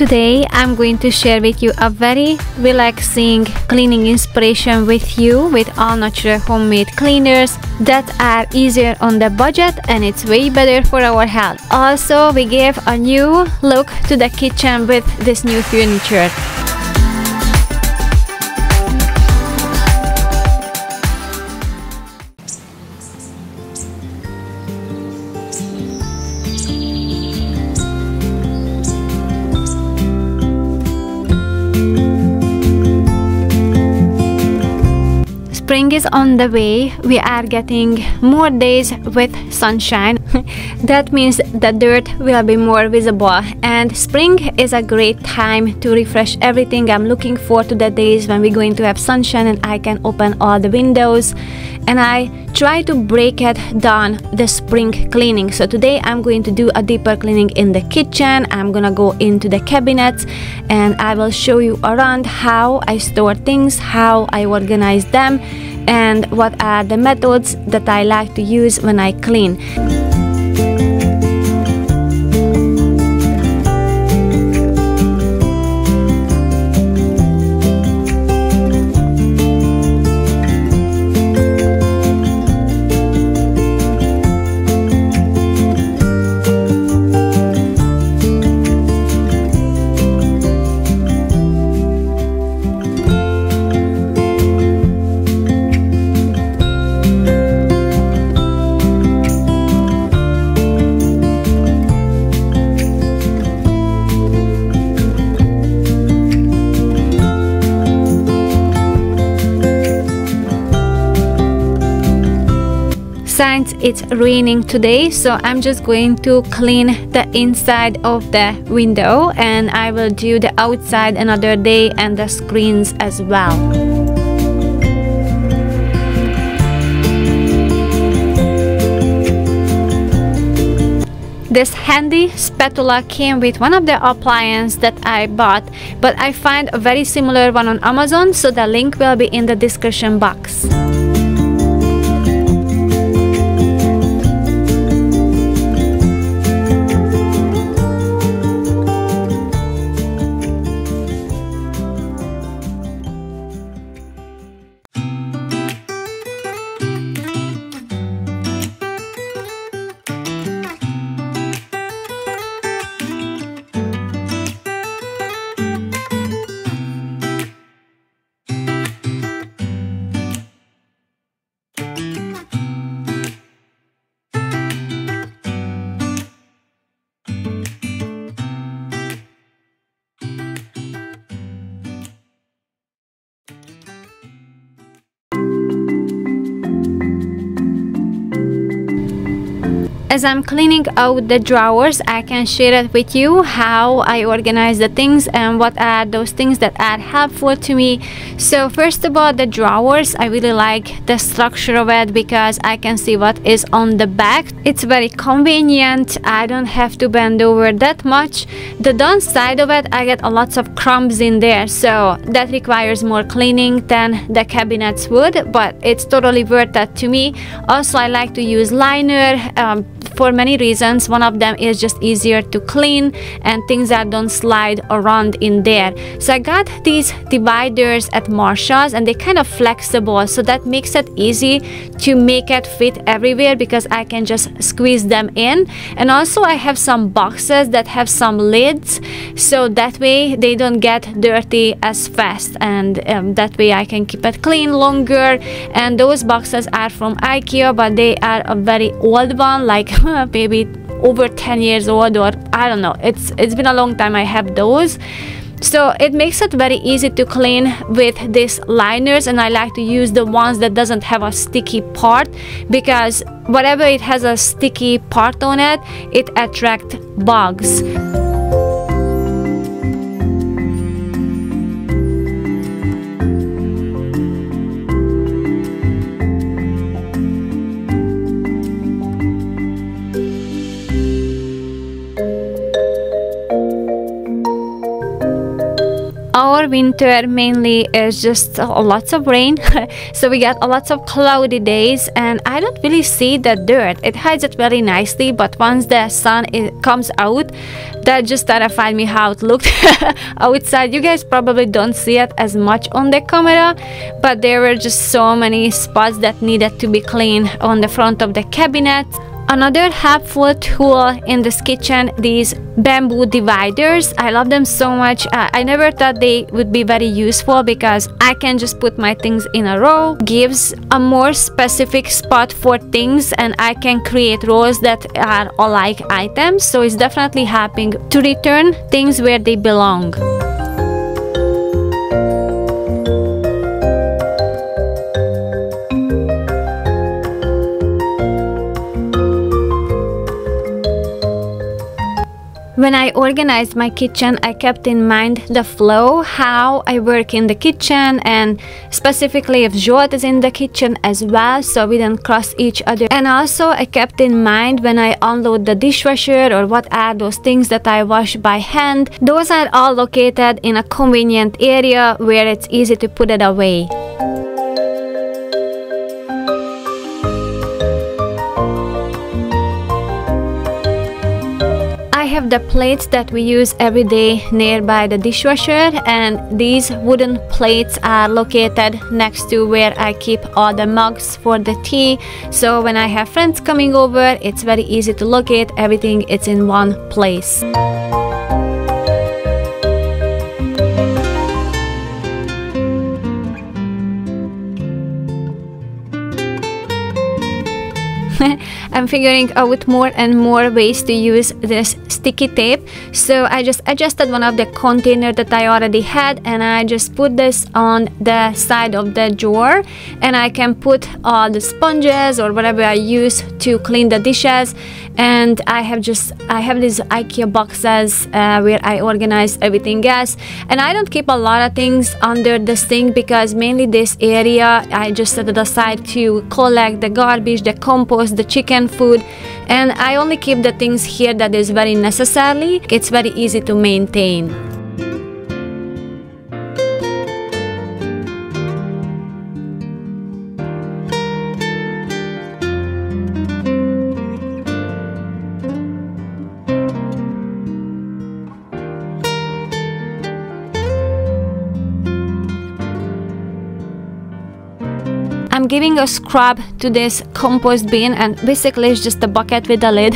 Today I'm going to share with you a very relaxing cleaning inspiration with you with all natural homemade cleaners that are easier on the budget and it's way better for our health. Also, we gave a new look to the kitchen with this new furniture. Spring is on the way. We are getting more days with sunshine. That means the dirt will be more visible, and spring is a great time to refresh everything. I'm looking forward to the days when we're going to have sunshine and I can open all the windows, and I try to break it down the spring cleaning. So today I'm going to do a deeper cleaning in the kitchen. I'm gonna go into the cabinets and I will show you around how I store things, how I organize them, and what are the methods that I like to use when I clean. Since it's raining today, so I'm just going to clean the inside of the window, and I will do the outside another day and the screens as well. This handy spatula came with one of the appliances that I bought, but I find a very similar one on Amazon, so the link will be in the description box. As I'm cleaning out the drawers, I can share it with you how I organize the things and what are those things that are helpful to me. So first of all, the drawers, I really like the structure of it because I can see what is on the back. It's very convenient. I don't have to bend over that much. The downside of it, I get a lots of crumbs in there, so that requires more cleaning than the cabinets would, but it's totally worth it to me. Also, I like to use liner for many reasons. One of them is just easier to clean and things that don't slide around in there. So I got these dividers at Marshall's and they're kind of flexible, so that makes it easy to make it fit everywhere because I can just squeeze them in. And also I have some boxes that have some lids, so that way they don't get dirty as fast, and that way I can keep it clean longer. And those boxes are from IKEA, but they are a very old one, like maybe over 10 years old, or I don't know, it's been a long time I have those. So it makes it very easy to clean with these liners, and I like to use the ones that doesn't have a sticky part, because whatever it has a sticky part on it, it attracts bugs. Our our winter mainly is just lots of rain. So we get lots of cloudy days, and I don't really see the dirt. It hides it very nicely, but once the sun comes out, that just terrified me how it looked outside. You guys probably don't see it as much on the camera, but there were just so many spots that needed to be cleaned on the front of the cabinet. Another helpful tool in this kitchen, these bamboo dividers. I love them so much. I never thought they would be very useful because I can just put my things in a row. Gives a more specific spot for things, and I can create rows that are alike items. So it's definitely helping to return things where they belong. When I organized my kitchen, I kept in mind the flow, how I work in the kitchen, and specifically if Jot is in the kitchen as well, so we didn't cross each other. And also I kept in mind when I unload the dishwasher or what are those things that I wash by hand. Those are all located in a convenient area where it's easy to put it away. I have the plates that we use every day nearby the dishwasher, and these wooden plates are located next to where I keep all the mugs for the tea. So when I have friends coming over, it's very easy to locate everything. It's in one place. I'm figuring out more and more ways to use this sticky tape. So I just adjusted one of the containers that I already had, and I just put this on the side of the drawer, and I can put all the sponges or whatever I use to clean the dishes. And I have these IKEA boxes where I organize everything else, and I don't keep a lot of things under the sink because mainly this area I just set it aside to collect the garbage, the compost, the chicken food, and I only keep the things here that is very necessary. It's very easy to maintain. I'm giving a scrub to this compost bin, and basically it's just a bucket with a lid.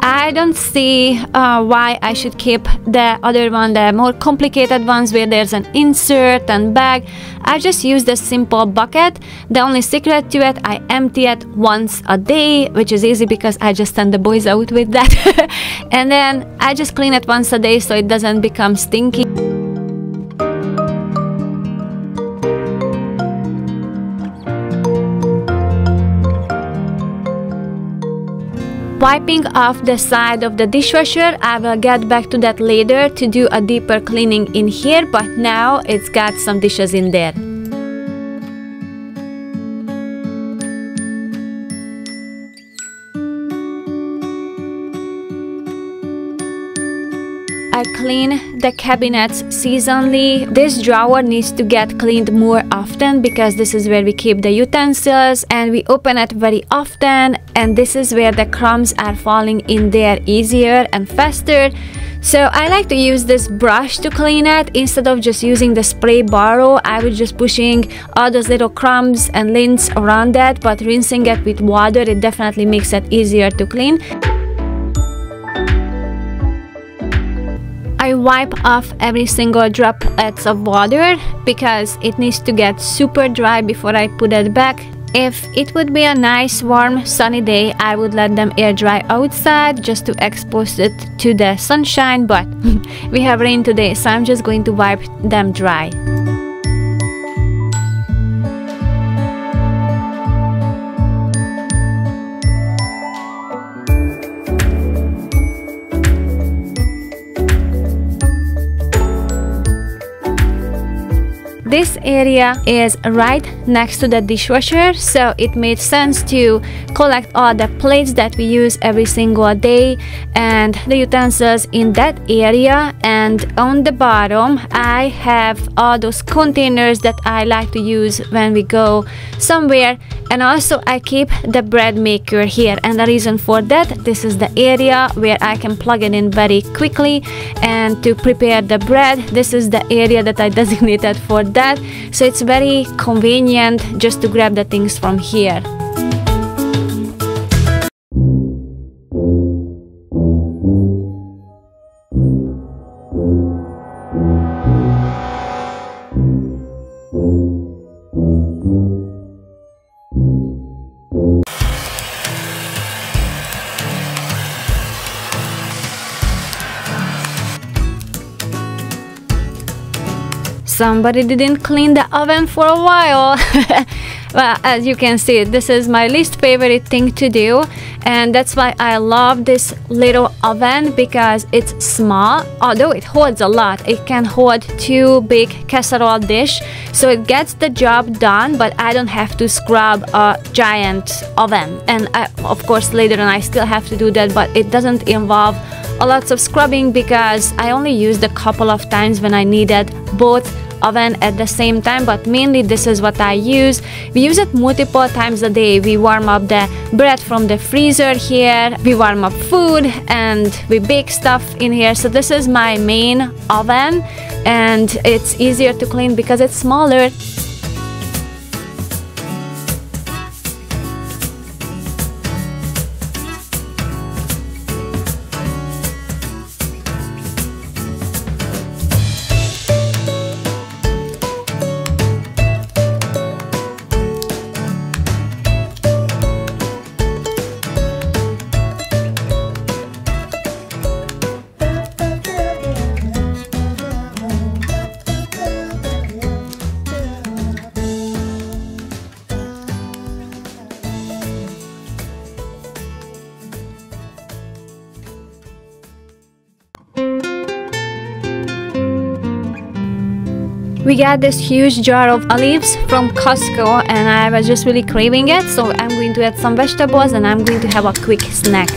I don't see why I should keep the other one, the more complicated ones where there's an insert and bag. I just use the simple bucket. The only secret to it, I empty it once a day, which is easy because I just send the boys out with that. And then I just clean it once a day so it doesn't become stinky. Wiping off the side of the dishwasher, I will get back to that later to do a deeper cleaning in here, but now it's got some dishes in there. I clean the cabinets seasonally. This drawer needs to get cleaned more often because this is where we keep the utensils, and we open it very often, and this is where the crumbs are falling in there easier and faster. So I like to use this brush to clean it instead of just using the spray bottle. I was just pushing all those little crumbs and lint around that, but rinsing it with water, it definitely makes it easier to clean. I wipe off every single droplets of water because it needs to get super dry before I put it back. If it would be a nice warm sunny day, I would let them air dry outside just to expose it to the sunshine, but we have rain today, so I'm just going to wipe them dry. this area is right next to the dishwasher, so it made sense to collect all the plates that we use every single day and the utensils in that area. And on the bottom I have all those containers that I like to use when we go somewhere, and also I keep the bread maker here, and the reason for that, this is the area where I can plug it in very quickly and to prepare the bread. This is the area that I designated for that, so it's very convenient just to grab the things from here. Somebody didn't clean the oven for a while. Well, as you can see, this is my least favorite thing to do, and that's why I love this little oven, because it's small, although it holds a lot. It can hold 2 big casserole dish, so it gets the job done, but I don't have to scrub a giant oven. And of course later on I still have to do that, but it doesn't involve a lot of scrubbing because I only used a couple of times when I needed both oven at the same time, but mainly this is what I use. We use it multiple times a day. We warm up the bread from the freezer here, we warm up food, and we bake stuff in here. So this is my main oven, and it's easier to clean because it's smaller. We got this huge jar of olives from Costco, and I was just really craving it, so I'm going to add some vegetables and I'm going to have a quick snack.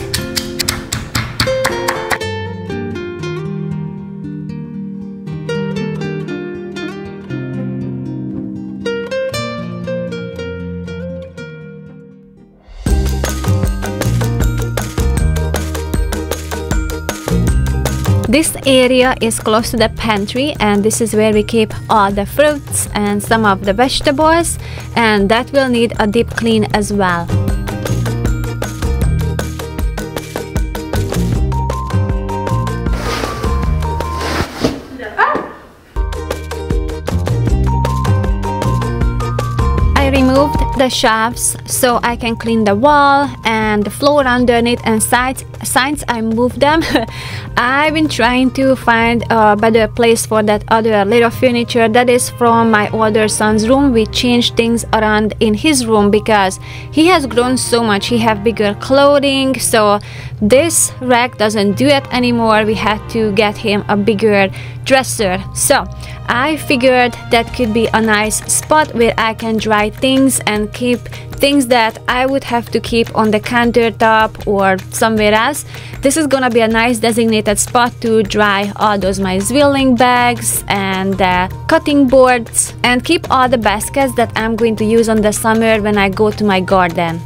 This area is close to the pantry, and this is where we keep all the fruits and some of the vegetables, and that will need a deep clean as well. I removed the shelves so I can clean the wall and the floor underneath, and since I moved them I've been trying to find a better place for that other little furniture that is from my older son's room. We changed things around in his room because he has grown so much. He have bigger clothing, so this rack doesn't do it anymore. We had to get him a bigger dresser, so I figured that could be a nice spot where I can dry things and keep things that I would have to keep on the countertop or somewhere else. This is gonna be a nice designated spot to dry all those my zwilling bags and cutting boards, and keep all the baskets that I'm going to use on the summer when I go to my garden.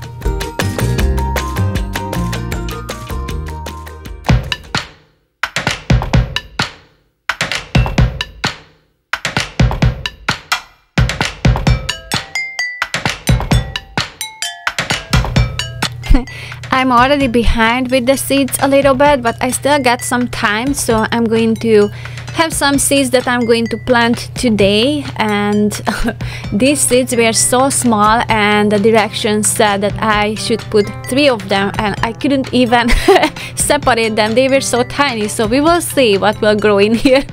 I'm already behind with the seeds a little bit, but I still got some time, so I'm going to have some seeds that I'm going to plant today. And these seeds were so small, and the directions said that I should put 3 of them, and I couldn't even separate them. They were so tiny, so we will see what will grow in here.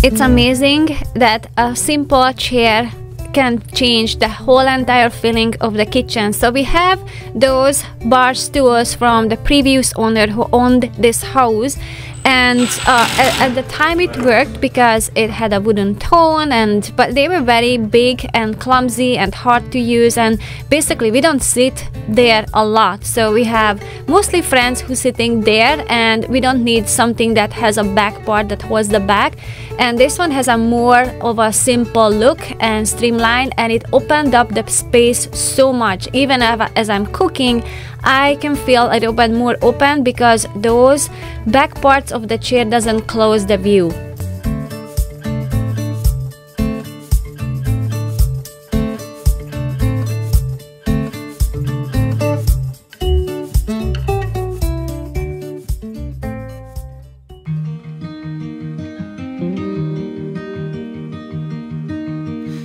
It's amazing that a simple chair can change the whole entire feeling of the kitchen. So we have those bar stools from the previous owner who owned this house, and at the time it worked because it had a wooden tone, but they were very big and clumsy and hard to use, and basically we don't sit there a lot, so we have mostly friends who sitting there, and we don't need something that has a back part that holds the back. And this one has a more of a simple look and streamlined, and it opened up the space so much. Even as I'm cooking, I can feel it more open because those back parts of the chair doesn't close the view.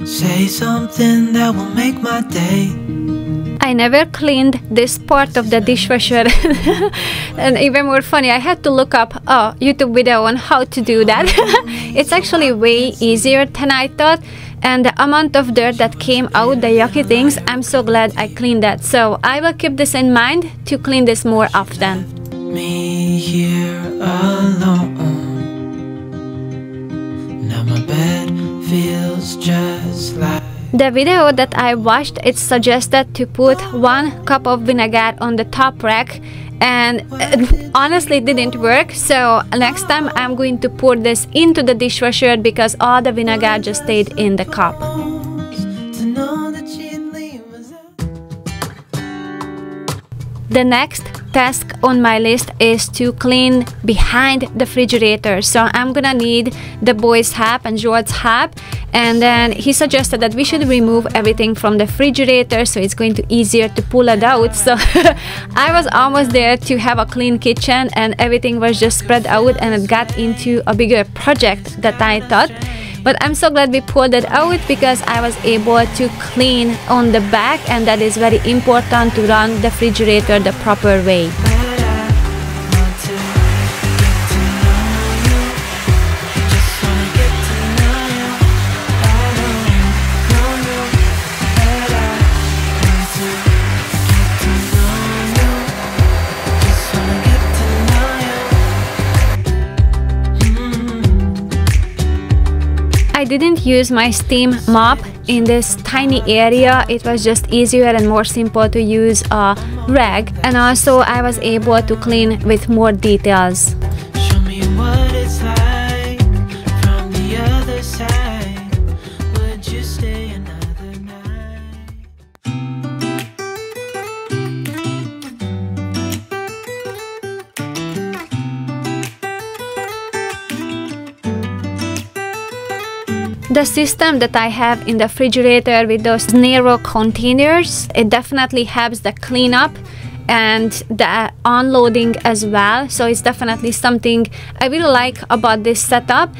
Say something that will make my day. I never cleaned this part of the dishwasher. And even more funny, I had to look up a YouTube video on how to do that. It's actually way easier than I thought, and the amount of dirt that came out, the yucky things, I'm so glad I cleaned that. So I will keep this in mind to clean this more often. Me here alone. Now my bed feels just like. The video that I watched, it suggested to put 1 cup of vinegar on the top rack, and it honestly didn't work. So next time I'm going to pour this into the dishwasher because all the vinegar just stayed in the cup. The next task on my list is to clean behind the refrigerator. So I'm gonna need the boys' help and George's help, and then he suggested that we should remove everything from the refrigerator so it's going to be easier to pull it out. So I was almost there to have a clean kitchen, and everything was just spread out, and it got into a bigger project that I thought. But I'm so glad we pulled it out because I was able to clean on the back, and that is very important to run the refrigerator the proper way. I didn't use my steam mop in this tiny area. It was just easier and more simple to use a rag, and also I was able to clean with more details. Show me what it's like from the other side. Would you stay another night? The system that I have in the refrigerator with those narrow containers, it definitely helps the cleanup and the unloading as well. So it's definitely something I really like about this setup.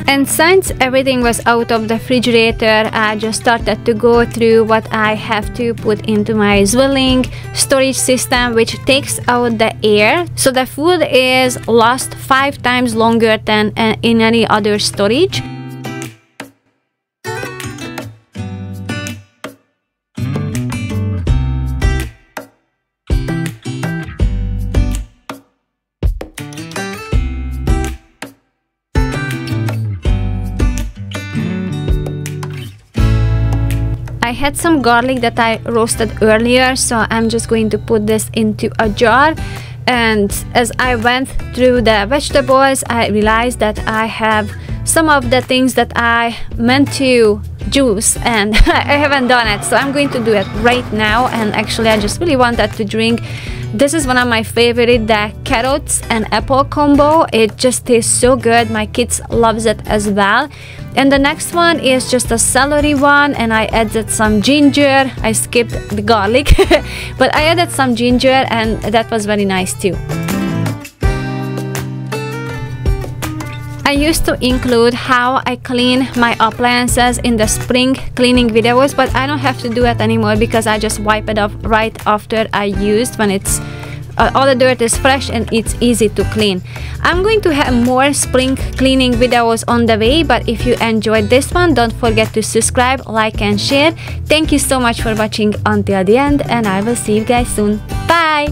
And since everything was out of the refrigerator, I just started to go through what I have to put into my Zwilling storage system, which takes out the air. So the food is lost 5 times longer than in any other storage. I had some garlic that I roasted earlier, so I'm just going to put this into a jar. And as I went through the vegetables, I realized that I have some of the things that I meant to juice, and I haven't done it, so I'm going to do it right now. And actually I just really wanted to drink. This is one of my favorite, the carrots and apple combo. It just tastes so good. My kids loves it as well. And the next one is just a celery one, and I added some ginger. I skipped the garlic but I added some ginger, and that was very nice too. I used to include how I clean my appliances in the spring cleaning videos, but I don't have to do it anymore because I just wipe it off right after I used, when it's all the dirt is fresh and it's easy to clean. I'm going to have more spring cleaning videos on the way, but if you enjoyed this one, don't forget to subscribe, like and share. Thank you so much for watching until the end, and I will see you guys soon. Bye!